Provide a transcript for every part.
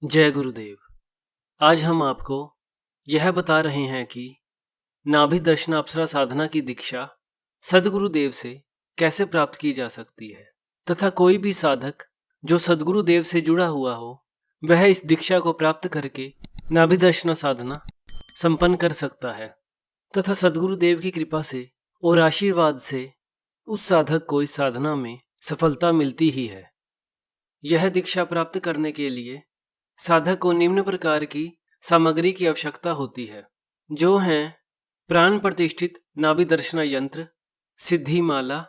जय गुरुदेव। आज हम आपको यह बता रहे हैं कि नाभि दर्शनाप्सरा साधना की दीक्षा सद्गुरुदेव से कैसे प्राप्त की जा सकती है तथा कोई भी साधक जो सद्गुरुदेव से जुड़ा हुआ हो वह इस दीक्षा को प्राप्त करके नाभि दर्शना साधना संपन्न कर सकता है तथा सद्गुरुदेव की कृपा से और आशीर्वाद से उस साधक को इस साधना में सफलता मिलती ही है। यह दीक्षा प्राप्त करने के लिए साधक को निम्न प्रकार की सामग्री की आवश्यकता होती है, जो हैं प्राण प्रतिष्ठित नाभि दर्शना यंत्र, सिद्धि माला,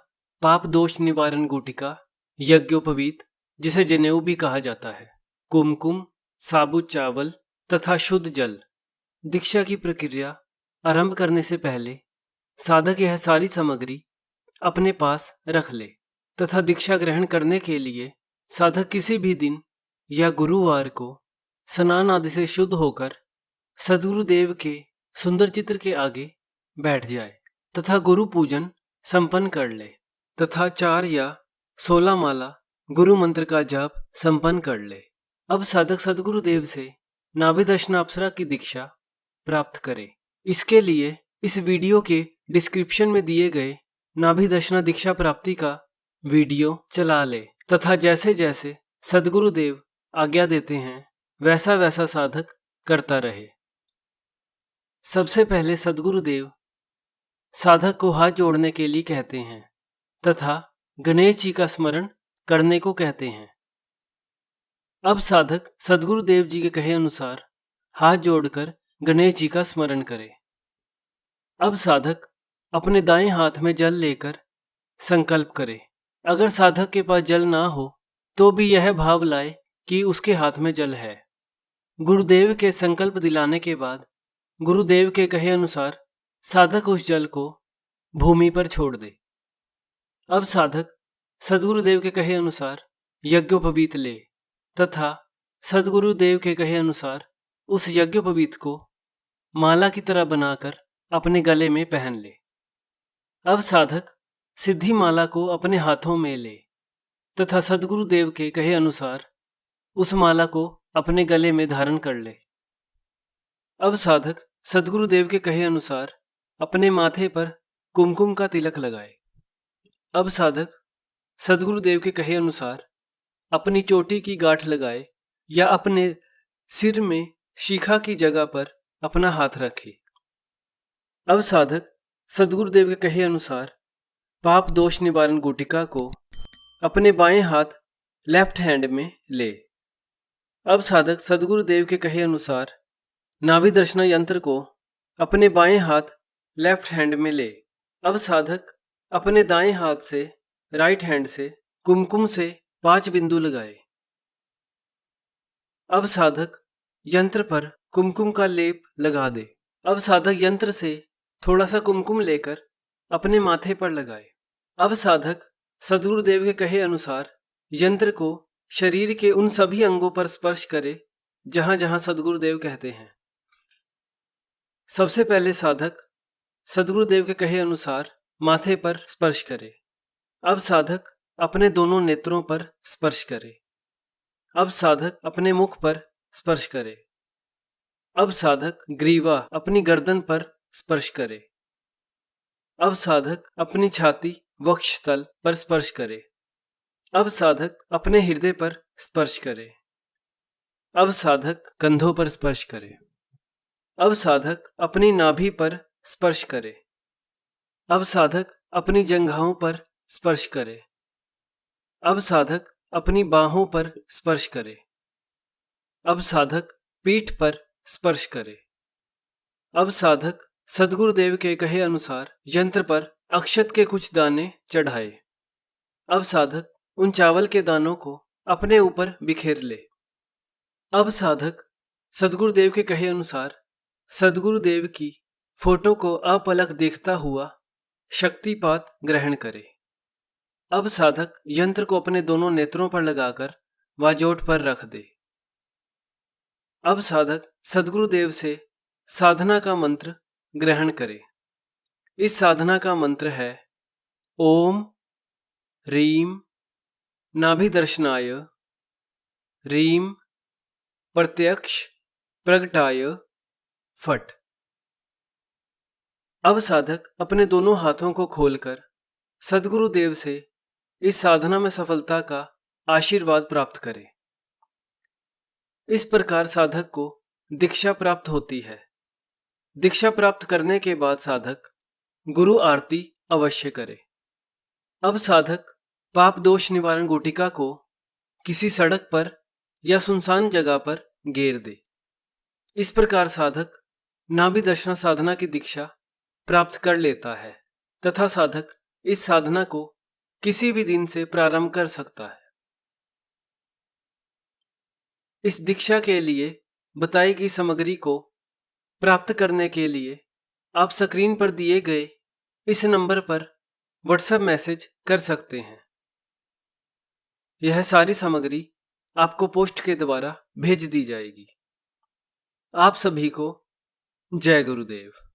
पाप दोष निवारण गुटिका, यज्ञोपवीत जिसे जनेऊ भी कहा जाता है, कुमकुम, साबुत चावल तथा शुद्ध जल। दीक्षा की प्रक्रिया आरंभ करने से पहले साधक यह सारी सामग्री अपने पास रख ले तथा दीक्षा ग्रहण करने के लिए साधक किसी भी दिन या गुरुवार को स्नान आदि से शुद्ध होकर सद्गुरुदेव के सुंदर चित्र के आगे बैठ जाए तथा गुरु पूजन संपन्न कर ले तथा 4 या 16 माला गुरु मंत्र का जाप संपन्न कर ले। अब साधक सद्गुरुदेव से नाभि दर्शनाप्सरा की दीक्षा प्राप्त करे। इसके लिए इस वीडियो के डिस्क्रिप्शन में दिए गए नाभि दर्शना दीक्षा प्राप्ति का वीडियो चला ले तथा जैसे जैसे सद्गुरुदेव आज्ञा देते हैं वैसा वैसा साधक करता रहे। सबसे पहले सद्गुरुदेव साधक को हाथ जोड़ने के लिए कहते हैं तथा गणेश जी का स्मरण करने को कहते हैं। अब साधक सद्गुरुदेव जी के कहे अनुसार हाथ जोड़कर गणेश जी का स्मरण करे। अब साधक अपने दाएं हाथ में जल लेकर संकल्प करे। अगर साधक के पास जल ना हो तो भी यह भाव लाए कि उसके हाथ में जल है। गुरुदेव के संकल्प दिलाने के बाद गुरुदेव के कहे अनुसार साधक उस जल को भूमि पर छोड़ दे। अब साधक सद्गुरुदेव के कहे अनुसार यज्ञोपवीत ले तथा सद्गुरुदेव के कहे अनुसार उस यज्ञोपवीत को माला की तरह बनाकर अपने गले में पहन ले। अब साधक सिद्धि माला को अपने हाथों में ले तथा सद्गुरुदेव के कहे अनुसार उस माला को अपने गले में धारण कर ले। अब साधक सद्गुरुदेव के कहे अनुसार अपने माथे पर कुमकुम का तिलक लगाए। अब साधक सद्गुरुदेव के कहे अनुसार अपनी चोटी की गांठ लगाए या अपने सिर में शिखा की जगह पर अपना हाथ रखे। अब साधक सद्गुरुदेव के कहे अनुसार पाप दोष निवारण गुटिका को अपने बाएं हाथ लेफ्ट हैंड में ले। अब साधक सद्गुरुदेव के कहे अनुसार नाभि दर्शना यंत्र को अपने बाएं हाथ लेफ्ट हैंड में ले। अब साधक अपने दाएं हाथ से राइट हैंड से कुमकुम से 5 बिंदु लगाए। अब साधक यंत्र पर कुमकुम का लेप लगा दे। अब साधक यंत्र से थोड़ा सा कुमकुम लेकर अपने माथे पर लगाए। अब साधक सद्गुरुदेव के कहे अनुसार यंत्र को शरीर के उन सभी अंगों पर स्पर्श करे जहां जहां सद्गुरुदेव कहते हैं। सबसे पहले साधक सद्गुरुदेव के कहे अनुसार माथे पर स्पर्श करे। अब साधक अपने दोनों नेत्रों पर स्पर्श करे। अब साधक अपने मुख पर स्पर्श करे। अब साधक ग्रीवा अपनी गर्दन पर स्पर्श करे। अब साधक अपनी छाती वक्षस्थल पर स्पर्श करे। अब साधक अपने हृदय पर स्पर्श करे। अब साधक कंधों पर स्पर्श करे। अब साधक अपनी नाभि पर स्पर्श करे। अब साधक अपनी जंघाओं पर स्पर्श करे। अब साधक अपनी बाहों पर स्पर्श करे। अब साधक पीठ पर स्पर्श करे। अब साधक सद्गुरुदेव के कहे अनुसार यंत्र पर अक्षत के कुछ दाने चढ़ाए। अब साधक उन चावल के दानों को अपने ऊपर बिखेर ले। अब साधक सद्गुरुदेव के कहे अनुसार सद्गुरुदेव की फोटो को अपलक देखता हुआ शक्तिपात ग्रहण करे। अब साधक यंत्र को अपने दोनों नेत्रों पर लगाकर वाजोट पर रख दे। अब साधक सद्गुरुदेव से साधना का मंत्र ग्रहण करे। इस साधना का मंत्र है ओम ह्रीम नाभि दर्शनाय ह्रीम प्रत्यक्ष प्रगटाय फट। अब साधक अपने दोनों हाथों को खोलकर सद्गुरुदेव से इस साधना में सफलता का आशीर्वाद प्राप्त करे। इस प्रकार साधक को दीक्षा प्राप्त होती है। दीक्षा प्राप्त करने के बाद साधक गुरु आरती अवश्य करे। अब साधक पाप दोष निवारण गुटिका को किसी सड़क पर या सुनसान जगह पर गेर दे। इस प्रकार साधक नाभि दर्शन साधना की दीक्षा प्राप्त कर लेता है तथा साधक इस साधना को किसी भी दिन से प्रारंभ कर सकता है। इस दीक्षा के लिए बताई गई सामग्री को प्राप्त करने के लिए आप स्क्रीन पर दिए गए इस नंबर पर व्हाट्सएप मैसेज कर सकते हैं। यह सारी सामग्री आपको पोस्ट के द्वारा भेज दी जाएगी। आप सभी को जय गुरुदेव।